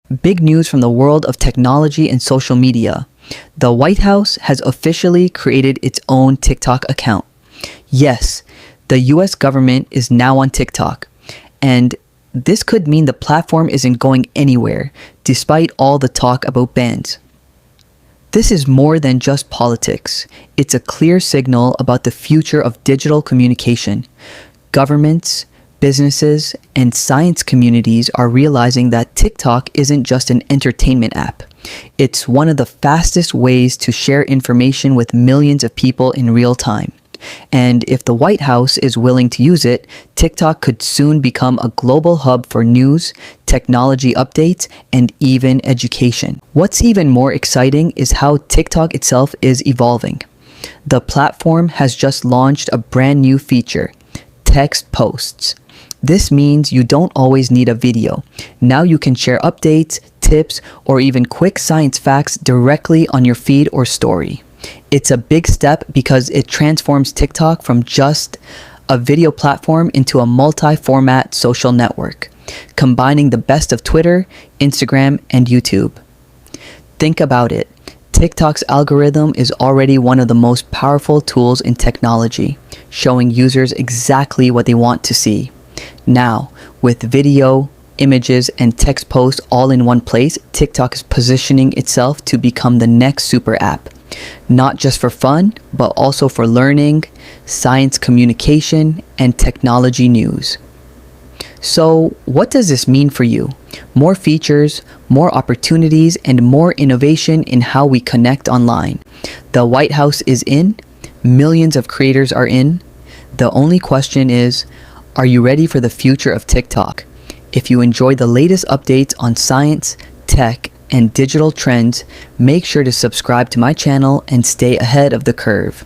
Big news from the world of technology and social media. The White House has officially created its own TikTok account. Yes, the US government is now on TikTok, and this could mean the platform isn't going anywhere, despite all the talk about bans. This is more than just politics. It's a clear signal about the future of digital communication. Governments, businesses, and science communities are realizing that TikTok isn't just an entertainment app. It's one of the fastest ways to share information with millions of people in real time. And if the White House is willing to use it, TikTok could soon become a global hub for news, technology updates, and even education. What's even more exciting is how TikTok itself is evolving. The platform has just launched a brand new feature, text posts. This means you don't always need a video. Now you can share updates, tips, or even quick science facts directly on your feed or story. It's a big step because it transforms TikTok from just a video platform into a multi-format social network, combining the best of Twitter, Instagram, and YouTube. Think about it. TikTok's algorithm is already one of the most powerful tools in technology, showing users exactly what they want to see. Now, with video, images, and text posts all in one place, TikTok is positioning itself to become the next super app. Not just for fun, but also for learning, science communication, and technology news. So, what does this mean for you? More features, more opportunities, and more innovation in how we connect online. The White House is in, millions of creators are in. The only question is, are you ready for the future of TikTok? If you enjoy the latest updates on science, tech, and digital trends, make sure to subscribe to my channel and stay ahead of the curve.